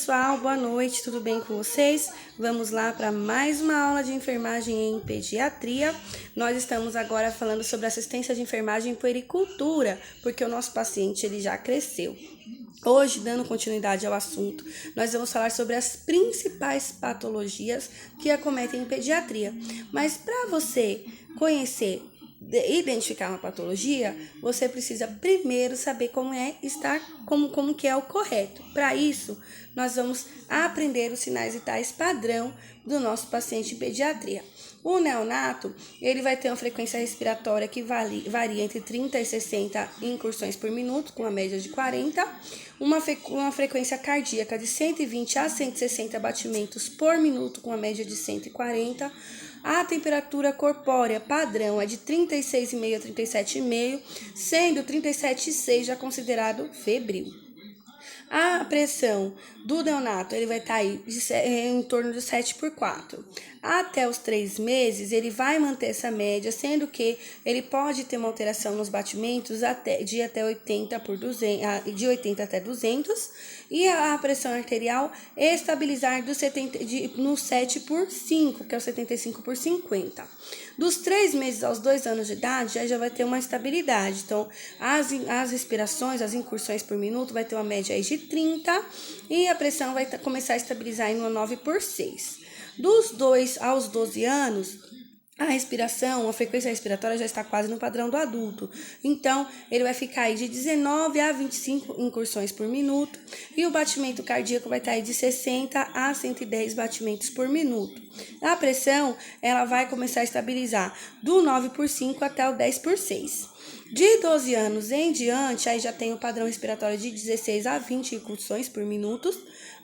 Pessoal, boa noite, tudo bem com vocês? Vamos lá para mais uma aula de enfermagem em pediatria. Nós estamos agora falando sobre assistência de enfermagem em puericultura, porque o nosso paciente ele já cresceu. Hoje, dando continuidade ao assunto, nós vamos falar sobre as principais patologias que acometem em pediatria. Mas para você conhecer identificar uma patologia, você precisa primeiro saber como que é o correto. Para isso, nós vamos aprender os sinais vitais padrão do nosso paciente em pediatria. O neonato, ele vai ter uma frequência respiratória que varia entre 30 e 60 incursões por minuto, com a média de 40, uma frequência cardíaca de 120 a 160 batimentos por minuto, com a média de 140. A temperatura corpórea padrão é de 36,5 a 37,5, sendo 37,6 já considerado febril. A pressão do neonato ele vai estar aí em torno de 7/4. Até os 3 meses, ele vai manter essa média, sendo que ele pode ter uma alteração nos batimentos de 80 até 200, e a pressão arterial estabilizar no 7/5, que é o 75/50. Dos 3 meses aos 2 anos de idade, já vai ter uma estabilidade. Então, as respirações, as incursões por minuto, vai ter uma média aí de 30, e a pressão vai começar a estabilizar em uma 9/6. Dos 2 aos 12 anos, a frequência respiratória já está quase no padrão do adulto. Então, ele vai ficar aí de 19 a 25 incursões por minuto, e o batimento cardíaco vai estar aí de 60 a 110 batimentos por minuto. A pressão, ela vai começar a estabilizar do 9/5 até o 10/6. De 12 anos em diante, aí já tem o padrão respiratório de 16 a 20 incursões por minuto,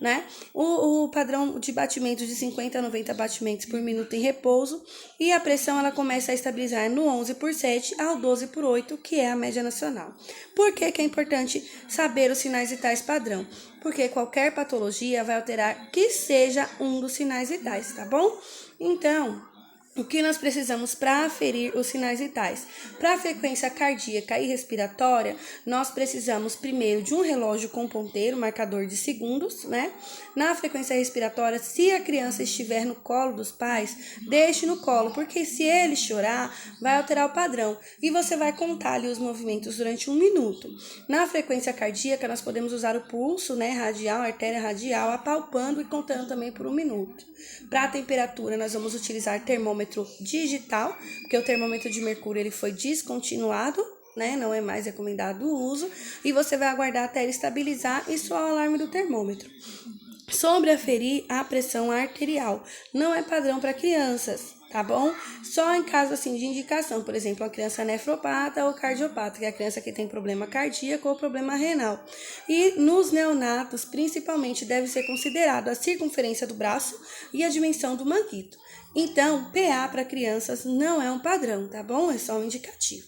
né? O padrão de batimentos de 50 a 90 batimentos por minuto em repouso, e a pressão ela começa a estabilizar no 11/7 ao 12/8, que é a média nacional. Por que é importante saber os sinais vitais padrão? Porque qualquer patologia vai alterar que seja um dos sinais vitais, tá bom? Então, o que nós precisamos para aferir os sinais vitais? Para a frequência cardíaca e respiratória, nós precisamos primeiro de um relógio com ponteiro, marcador de segundos, né? Na frequência respiratória, se a criança estiver no colo dos pais, deixe no colo, porque se ele chorar, vai alterar o padrão, e você vai contar ali os movimentos durante 1 minuto. Na frequência cardíaca, nós podemos usar o pulso, né, radial, artéria radial, apalpando e contando também por 1 minuto. Para a temperatura, nós vamos utilizar termômetro digital, porque o termômetro de mercúrio ele foi descontinuado, né? Não é mais recomendado o uso, e você vai aguardar até ele estabilizar e soar o alarme do termômetro. Sobre aferir a pressão arterial, não é padrão para crianças, tá bom? Só em caso assim de indicação, por exemplo, a criança nefropata ou cardiopata, que é a criança que tem problema cardíaco ou problema renal. E nos neonatos, principalmente, deve ser considerado a circunferência do braço e a dimensão do manguito. Então, PA para crianças não é um padrão, tá bom? É só um indicativo.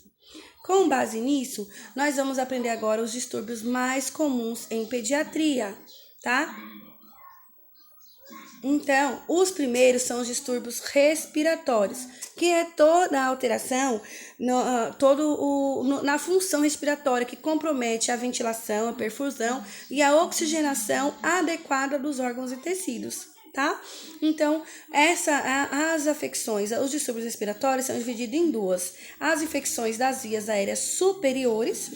Com base nisso, nós vamos aprender agora os distúrbios mais comuns em pediatria, tá? Então, os primeiros são os distúrbios respiratórios, que é toda a alteração na função respiratória que compromete a ventilação, a perfusão e a oxigenação adequada dos órgãos e tecidos, tá? Então, as afecções, os distúrbios respiratórios são divididos em duas. As infecções das vias aéreas superiores,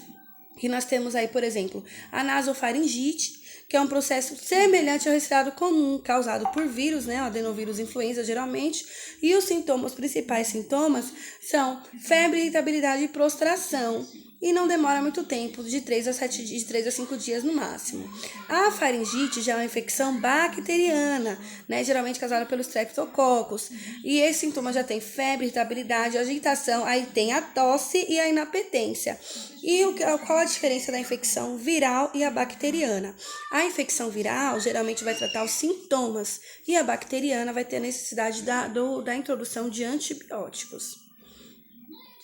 que nós temos aí, por exemplo, a nasofaringite, que é um processo semelhante ao resfriado comum, causado por vírus, né, o adenovírus influenza geralmente, e os principais sintomas são febre, irritabilidade e prostração, e não demora muito tempo, de 3 a 5 dias no máximo. A faringite já é uma infecção bacteriana, né, geralmente causada pelos streptococcus, e esse sintoma já tem febre, irritabilidade, agitação, aí tem a tosse e a inapetência. E qual a diferença da infecção viral e a bacteriana? A infecção viral geralmente vai tratar os sintomas, e a bacteriana vai ter a necessidade da introdução de antibióticos.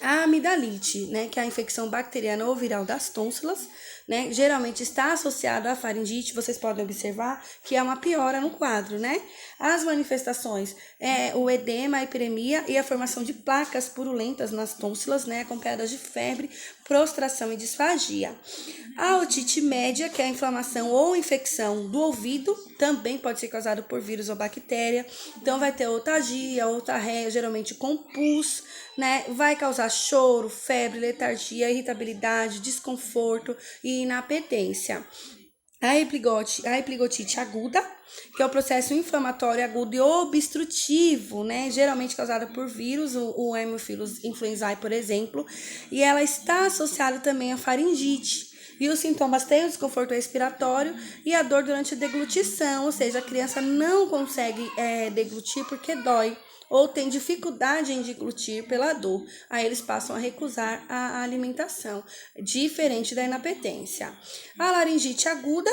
A amidalite, né, que é a infecção bacteriana ou viral das tônsilas, né, geralmente está associado à faringite. Vocês podem observar que é uma piora no quadro, né? As manifestações é o edema, a hiperemia e a formação de placas purulentas nas tônsilas, né, acompanhadas de febre, prostração e disfagia. A otite média, que é a inflamação ou infecção do ouvido, também pode ser causada por vírus ou bactéria. Então vai ter otalgia, otarreia, geralmente com pus, né? Vai causar choro, febre, letargia, irritabilidade, desconforto e inapetência. A epigotite aguda, que é o processo inflamatório agudo e obstrutivo, né? Geralmente causada por vírus, o Haemophilus influenzae, por exemplo, e ela está associada também à faringite. E os sintomas têm o desconforto respiratório e a dor durante a deglutição, ou seja, a criança não consegue deglutir porque dói, ou tem dificuldade em deglutir pela dor. Aí eles passam a recusar a alimentação, diferente da inapetência. A laringite aguda,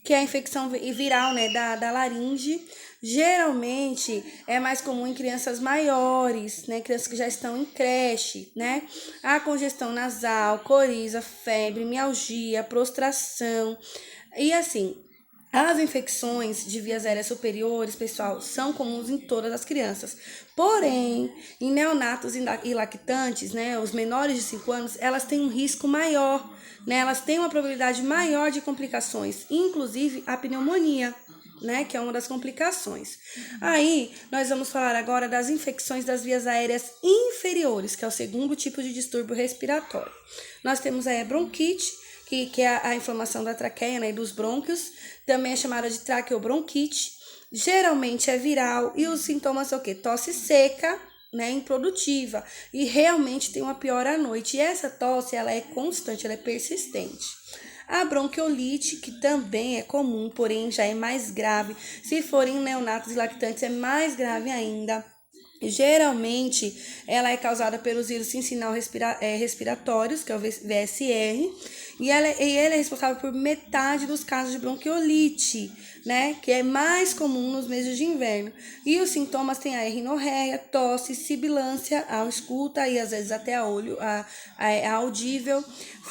que é a infecção viral, né, da laringe, geralmente é mais comum em crianças maiores, né, crianças que já estão em creche, né? A congestão nasal, coriza, febre, mialgia, prostração e assim. As infecções de vias aéreas superiores, pessoal, são comuns em todas as crianças. Porém, em neonatos e lactantes, né, os menores de 5 anos, elas têm um risco maior, né? Elas têm uma probabilidade maior de complicações, inclusive a pneumonia, né, que é uma das complicações. Aí, nós vamos falar agora das infecções das vias aéreas inferiores, que é o segundo tipo de distúrbio respiratório. Nós temos aí a bronquite, que é a inflamação da traqueia, né, e dos brônquios, também é chamada de traqueobronquite, geralmente é viral e os sintomas são o quê? Tosse seca, né, improdutiva, e realmente tem uma piora à noite, e essa tosse, ela é constante, ela é persistente. A bronquiolite, que também é comum, porém já é mais grave, se forem neonatos e lactantes é mais grave ainda. Geralmente, ela é causada pelos vírus cincinal respiratórios, que é o VSR, e ele é responsável por metade dos casos de bronquiolite, né, que é mais comum nos meses de inverno. E os sintomas têm a rinorreia, tosse, sibilância, a ausculta e às vezes até a audível,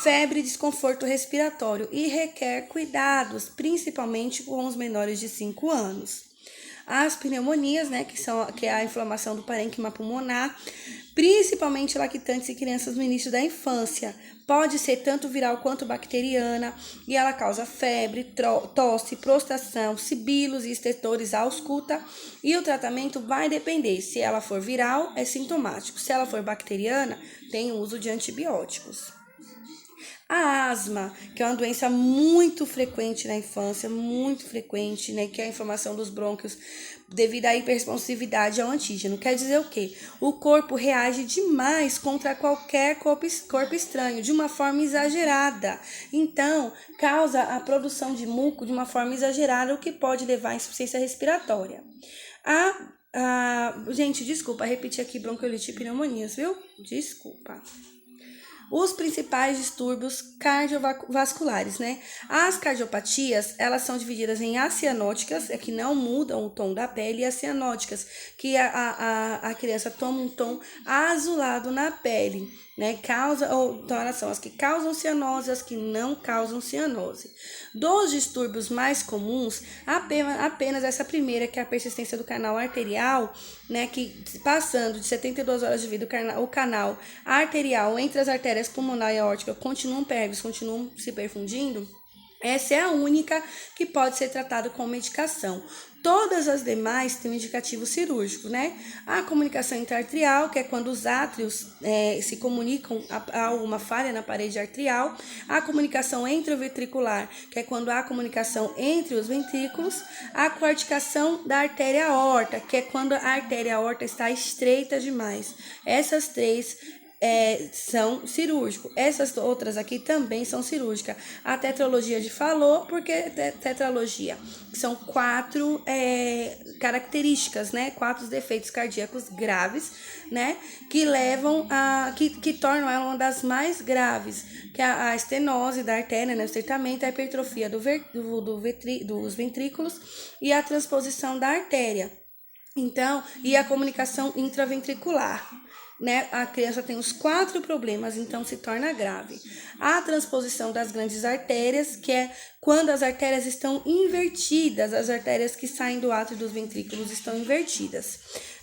febre e desconforto respiratório, e requer cuidados, principalmente com os menores de 5 anos. As pneumonias, né, que é a inflamação do parênquima pulmonar, principalmente lactantes e crianças no início da infância. Pode ser tanto viral quanto bacteriana e ela causa febre, tosse, prostração, sibilos e estertores, ausculta. E o tratamento vai depender. Se ela for viral, é sintomático. Se ela for bacteriana, tem uso de antibióticos. A asma, que é uma doença muito frequente na infância, muito frequente, né, que é a inflamação dos brônquios devido à hiperresponsividade ao antígeno. Quer dizer o quê? O corpo reage demais contra qualquer corpo estranho, de uma forma exagerada. Então, causa a produção de muco de uma forma exagerada, o que pode levar à insuficiência respiratória. Gente, desculpa, repetir aqui bronquiolite e pneumonias, viu? Desculpa. Os principais distúrbios cardiovasculares, né? As cardiopatias, elas são divididas em acianóticas, que não mudam o tom da pele, e acianóticas, que a criança toma um tom azulado na pele, né? Então elas são as que causam cianose, as que não causam cianose. Dos distúrbios mais comuns, apenas essa primeira, que é a persistência do canal arterial, né? Que passando de 72 horas de vida, o canal arterial entre as artérias pulmonar e aórtica continuam pérvios, continuam se perfundindo. Essa é a única que pode ser tratada com medicação. Todas as demais têm um indicativo cirúrgico, né? A comunicação intra-arterial, que é quando os átrios se comunicam, há alguma falha na parede arterial. A comunicação entroventricular, que é quando há comunicação entre os ventrículos. A coarticação da artéria aorta, que é quando a artéria aorta está estreita demais. Essas três são cirúrgicos. Essas outras aqui também são cirúrgicas. A tetralogia de Fallot, porque tetralogia são 4 características, né? 4 defeitos cardíacos graves, né? Que levam que tornam ela uma das mais graves, que é a estenose da artéria, né? O estreitamento, a hipertrofia dos ventrículos e a transposição da artéria. Então, e a comunicação intraventricular. né, a criança tem os 4 problemas, então se torna grave. A transposição das grandes artérias, que é quando as artérias estão invertidas, as artérias que saem do átrio dos ventrículos estão invertidas.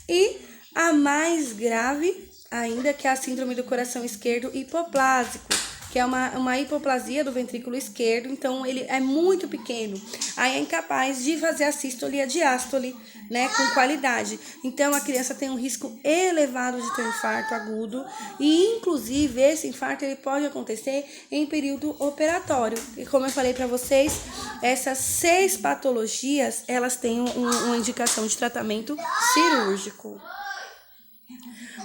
E a mais grave ainda, que é a síndrome do coração esquerdo hipoplásico, que é uma hipoplasia do ventrículo esquerdo, então ele é muito pequeno, aí é incapaz de fazer a sístole e a diástole, né, com qualidade. Então a criança tem um risco elevado de ter um infarto agudo e inclusive esse infarto ele pode acontecer em período operatório. E como eu falei para vocês, essas 6 patologias, elas têm uma indicação de tratamento cirúrgico.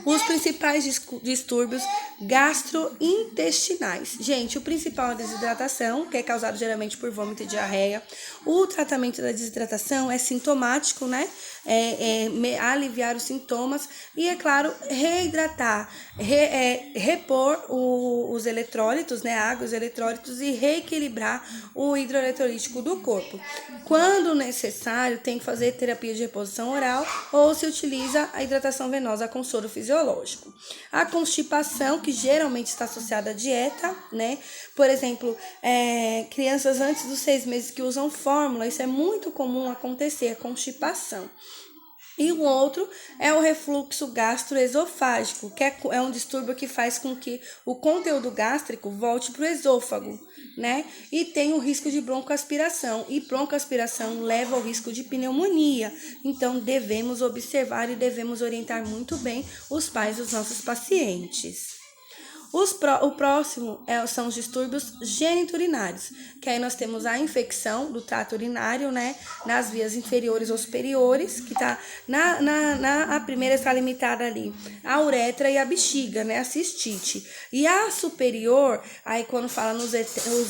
Os principais distúrbios gastrointestinais. Gente, o principal é a desidratação, que é causado geralmente por vômito e diarreia. O tratamento da desidratação é sintomático, né? Aliviar os sintomas e, é claro, reidratar, repor os eletrólitos, né? Água, os eletrólitos e reequilibrar o hidroeletrolítico do corpo. Quando necessário, tem que fazer terapia de reposição oral ou se utiliza a hidratação venosa com soro fisiológico. A constipação, que geralmente está associada à dieta, né? Por exemplo, crianças antes dos 6 meses que usam fórmula, isso é muito comum acontecer, a constipação. E o outro é o refluxo gastroesofágico, que é um distúrbio que faz com que o conteúdo gástrico volte para o esôfago, né? E tem o risco de broncoaspiração. E broncoaspiração leva ao risco de pneumonia. Então, devemos observar e devemos orientar muito bem os pais dos nossos pacientes. O próximo são os distúrbios geniturinários, que aí nós temos a infecção do trato urinário, né, nas vias inferiores ou superiores, que tá a primeira está limitada ali, a uretra e a bexiga, né, a cistite. E a superior, aí quando fala os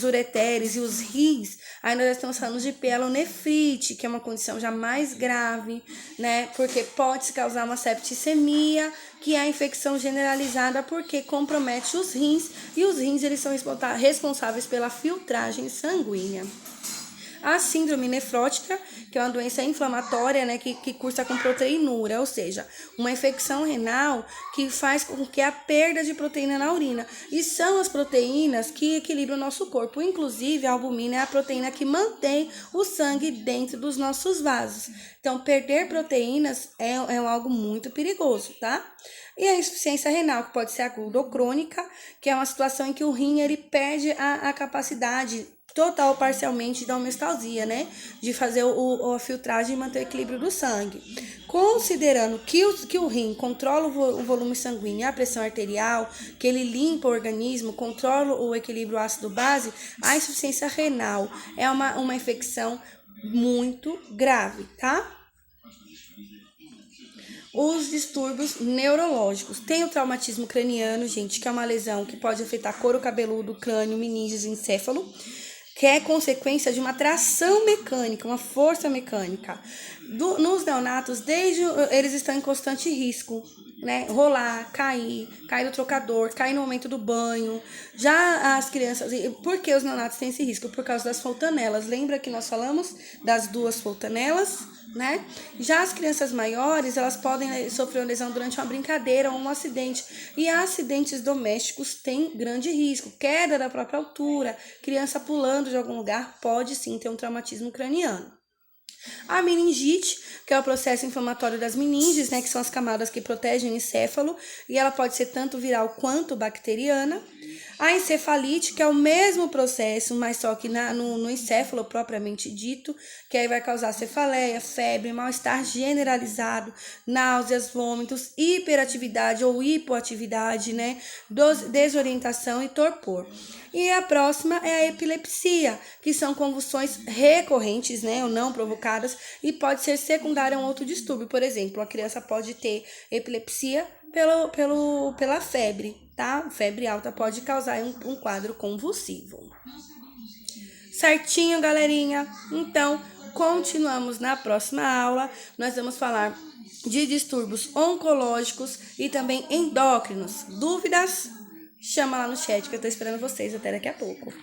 ureteres e os rins, aí nós estamos falando de pielonefrite, que é uma condição já mais grave, né, porque pode se causar uma septicemia, que é a infecção generalizada porque compromete os rins e os rins eles são responsáveis pela filtragem sanguínea. A síndrome nefrótica, que é uma doença inflamatória, né, que cursa com proteinúria, ou seja, uma infecção renal que faz com que a perda de proteína na urina. E são as proteínas que equilibram o nosso corpo. Inclusive, a albumina é a proteína que mantém o sangue dentro dos nossos vasos. Então, perder proteínas é algo muito perigoso, tá? E a insuficiência renal, que pode ser aguda ou crônica, que é uma situação em que o rim ele perde a capacidade total ou parcialmente da homeostasia, né? De fazer a filtragem e manter o equilíbrio do sangue. Considerando que o rim controla o volume sanguíneo e a pressão arterial, que ele limpa o organismo, controla o equilíbrio ácido-base, a insuficiência renal é uma infecção muito grave, tá? Os distúrbios neurológicos. Tem o traumatismo craniano, gente, que é uma lesão que pode afetar couro cabeludo, crânio, meninges e encéfalo, que é consequência de uma tração mecânica, uma força mecânica. Nos neonatos, eles estão em constante risco, né? Rolar, cair do trocador, cair no momento do banho. Já as crianças, por que os neonatos têm esse risco? Por causa das fontanelas. Lembra que nós falamos das 2 fontanelas? Né? Já as crianças maiores, elas podem sofrer uma lesão durante uma brincadeira ou um acidente. E acidentes domésticos têm grande risco. Queda da própria altura, criança pulando de algum lugar, pode sim ter um traumatismo craniano. A meningite, que é o processo inflamatório das meninges, né, que são as camadas que protegem o encéfalo, e ela pode ser tanto viral quanto bacteriana. A encefalite, que é o mesmo processo, mas só que no encéfalo propriamente dito, que aí vai causar cefaleia, febre, mal-estar generalizado, náuseas, vômitos, hiperatividade ou hipoatividade, né, desorientação e torpor. E a próxima é a epilepsia, que são convulsões recorrentes, né, ou não provocadas, e pode ser secundária a um outro distúrbio. Por exemplo, a criança pode ter epilepsia pela febre, tá? Febre alta pode causar um quadro convulsivo. Certinho, galerinha? Então, continuamos na próxima aula. Nós vamos falar de distúrbios oncológicos e também endócrinos. Dúvidas? Chama lá no chat que eu tô esperando vocês até daqui a pouco.